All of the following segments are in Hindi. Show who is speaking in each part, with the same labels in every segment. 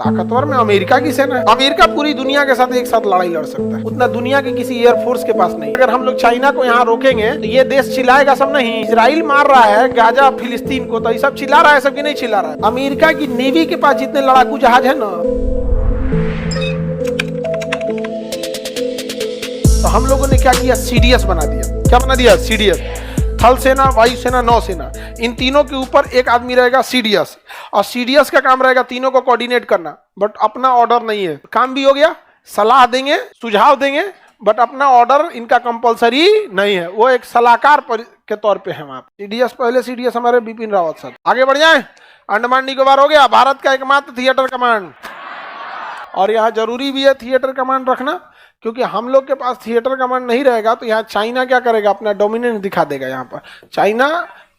Speaker 1: ताकतवर में अमेरिका की सेना है। अमेरिका पूरी दुनिया के साथ एक साथ लड़ाई लड़ सकता है, उतना दुनिया के किसी एयरफोर्स के पास नहीं। अगर हम लोग चाइना को यहाँ रोकेंगे तो ये देश चिल्लाएगा सब नहीं। इजराइल मार रहा है गाजा फिलिस्तीन को, तो ये सब चिल्ला रहा है, सब की नहीं चिल्ला रहा है। अमेरिका की नेवी के पास जितने लड़ाकू जहाज है ना, तो हम लोगों ने क्या किया, सीडीएस बना दिया। क्या बना दिया? सीडीएस। थल सेना, वायुसेना, नौसेना, इन तीनों के ऊपर एक आदमी रहेगा सीडीएस, और सीडीएस का काम रहेगा तीनों को कोऑर्डिनेट करना। बट अपना ऑर्डर नहीं है, काम भी हो गया, सलाह देंगे, सुझाव देंगे, बट अपना ऑर्डर इनका कंपलसरी नहीं है, वो एक सलाहकार के तौर पे है वहां। सीडीएस, पहले सीडीएस हमारे बिपिन रावत साहब। आगे बढ़ जाए, अंडमान निकोबार हो गया, भारत का एकमात्र थिएटर कमांड। और यहाँ जरूरी भी है थिएटर कमांड रखना, क्योंकि हम लोग के पास थिएटर कमांड नहीं रहेगा तो यहाँ चाइना क्या करेगा, अपना डोमिनेंस दिखा देगा। यहाँ पर चाइना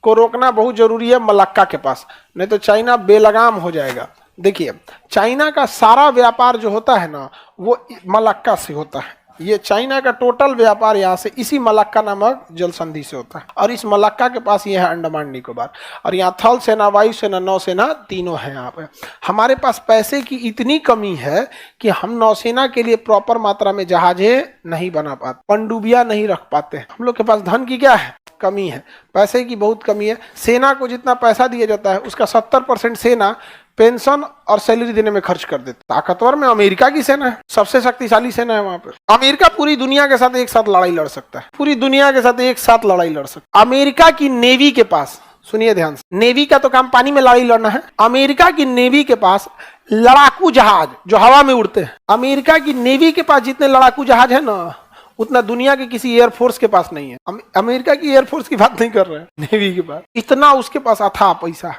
Speaker 1: को रोकना बहुत जरूरी है मलक्का के पास, नहीं तो चाइना बेलगाम हो जाएगा। देखिए, चाइना का सारा व्यापार जो होता है ना, वो मलक्का से होता है। ये चाइना का टोटल व्यापार यहाँ से इसी मलक्का नामक जल संधि से होता है, और इस मलक्का के पास ये है अंडमान निकोबार। और यहाँ थल सेना, वायुसेना, नौसेना तीनों है यहाँ पे। हमारे पास पैसे की इतनी कमी है कि हम नौसेना के लिए प्रॉपर मात्रा में जहाजें नहीं बना पाते, पनडुब्बियां नहीं रख पाते। हम लोग के पास धन की क्या है, कमी है, पैसे की बहुत कमी है। सेना को जितना पैसा दिया जाता है उसका 70% सेना पेंशन और सैलरी देने में खर्च कर देता। ताकतवर में अमेरिका की सेना है, सबसे शक्तिशाली सेना है वहां पे। अमेरिका पूरी दुनिया के साथ एक साथ लड़ाई लड़ सकता है, पूरी दुनिया के साथ एक साथ लड़ाई लड़ सकता है। अमेरिका की नेवी के पास, सुनिए ध्यान से, नेवी का तो काम पानी में लड़ाई लड़ना है। अमेरिका की नेवी के पास लड़ाकू जहाज जो हवा में उड़ते हैं, अमेरिका की नेवी के पास जितने लड़ाकू जहाज है ना, उतना दुनिया के किसी एयरफोर्स के पास नहीं है। अमेरिका की एयरफोर्स की बात नहीं कर रहे हैं, नेवी के पास इतना उसके पास अथाह पैसा है,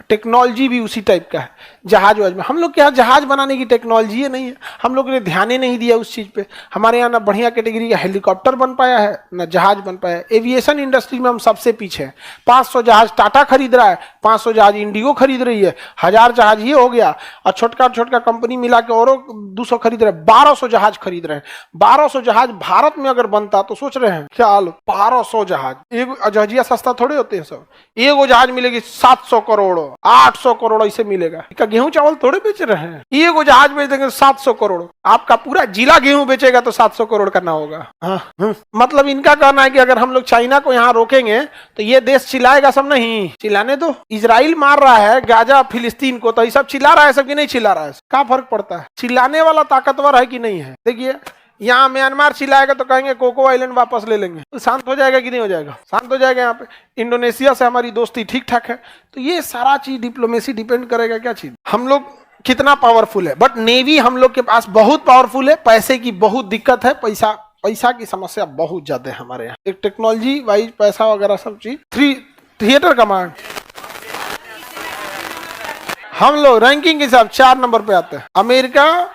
Speaker 1: टेक्नोलॉजी भी उसी टाइप का है। जहाज वाज में हम लोग के यहाँ जहाज बनाने की टेक्नोलॉजी नहीं है, हम लोग ने ध्यान ही नहीं दिया उस चीज पे। हमारे यहाँ ना बढ़िया कैटेगरी का हेलीकॉप्टर बन पाया है, ना जहाज बन पाया है। एविएशन इंडस्ट्री में हम सबसे पीछे हैं। 500 जहाज टाटा खरीद रहा है, 500 जहाज इंडिगो खरीद रही है, 1000 जहाज ये हो गया, और छोटका छोटका कंपनी मिला के और 200 खरीद रहे हैं, 1200 जहाज खरीद रहे हैं। 1200 जहाज भारत में अगर बनता तो सोच रहे हैं क्या हाल, 1200 जहाज। एक जहाजिया सस्ता थोड़े होते हैं सब, एगो जहाज मिलेगी 700 करोड़, 800 करोड़ ऐसे मिलेगा। क्या गेहूं चावल थोड़े बेच रहे हैं, एगो जहाज बेच देंगे 700 करोड़। आपका पूरा जिला गेहूं बेचेगा तो 700 करोड़ करना होगा। मतलब इनका कहना है कि अगर हम लोग चाइना को यहाँ रोकेंगे तो ये देश चिल्लाएगा सब नहीं। चिल्लाने दो, इजराइल मार रहा है गाजा फिलिस्तीन को, तो ये सब चिल्ला रहा है, सब की नहीं चिल्ला रहा है। क्या फर्क पड़ता है, चिल्लाने वाला ताकतवर है कि नहीं है। देखिए, यहाँ म्यांमार चिल्लाएगा तो कहेंगे कोको आइलैंड वापस ले लेंगे, तो शांत हो जाएगा कि नहीं हो जाएगा, शांत हो जाएगा। यहाँ पे इंडोनेशिया से हमारी दोस्ती ठीक ठाक है। तो ये सारा चीज डिप्लोमेसी डिपेंड करेगा क्या चीज, हम लोग कितना पावरफुल है। बट नेवी हम लोग के पास बहुत पावरफुल है, पैसे की बहुत दिक्कत है, पैसा की समस्या बहुत ज्यादा है हमारे यहाँ। एक टेक्नोलॉजी वाइज पैसा वगैरह सब चीज। थिएटर कमांड हम लोग रैंकिंग के हिसाब 4 नंबर पे आते हैं। अमेरिका,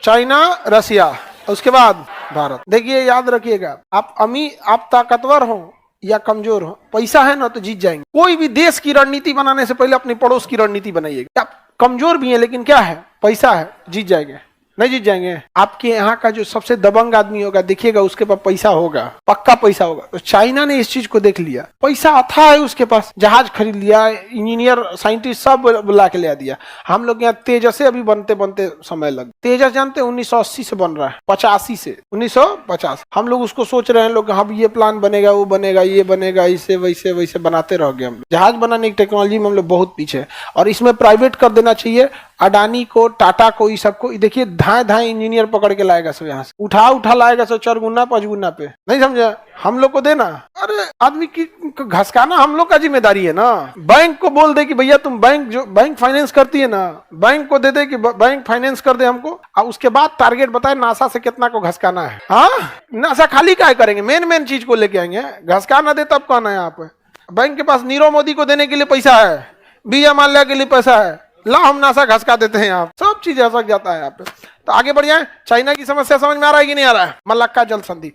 Speaker 1: चाइना, रसिया, उसके बाद भारत। देखिए, याद रखिएगा, आप ताकतवर हो या कमजोर हो, पैसा है ना तो जीत जाएंगे। कोई भी देश की रणनीति बनाने से पहले अपने पड़ोस की रणनीति बनाइएगा। आप कमजोर भी हैं लेकिन क्या है, पैसा है, जीत जाएंगे। नहीं जीत जाएंगे। आपके यहाँ का जो सबसे दबंग आदमी होगा, देखिएगा उसके पास पैसा होगा, पक्का पैसा होगा। तो चाइना ने इस चीज को देख लिया, पैसा अथाह है उसके पास, जहाज खरीद लिया, इंजीनियर साइंटिस्ट सब बुला के ले दिया। हम लोग यहाँ तेजस अभी बनते बनते समय लग। तेजस जानते हैं 1980 से बन रहा है, 85 से 1950। हम लोग उसको सोच रहे हैं लोग, हम ये प्लान बनेगा, वो बनेगा, ये बनेगा, इसे वैसे वैसे बनाते रह गए। हम जहाज बनाने की टेक्नोलॉजी में हम लोग बहुत पीछे है, और इसमें प्राइवेट कर देना चाहिए। अडानी को, टाटा को, ये सबको देखिए, धाए इंजीनियर पकड़ के लाएगा सब, यहाँ से उठा लाएगा सब 4 गुना 5 गुना पे। नहीं समझा, हम लोग को देना। अरे आदमी की घसकाना हम लोग का जिम्मेदारी है ना। बैंक को बोल दे कि भैया तुम बैंक फाइनेंस करती है ना, बैंक को दे दे कि बैंक फाइनेंस कर दे हमको, और उसके बाद टारगेट बताए नासा से कितना को घसकाना है। हाँ, नासा खाली क्या करेंगे, मेन चीज को लेके आएंगे। घसकाना दे तब कहना है। यहाँ पे बैंक के पास नीरव मोदी को देने के लिए पैसा है, बीजा माल्या के लिए पैसा है, ला हम नासा घसका देते हैं। यहाँ सब चीज ऐसा जाता है यहाँ पे। तो आगे बढ़ जाए, चाइना की समस्या समझ में आ रहा है कि नहीं आ रहा है, मलक्का जल संधि।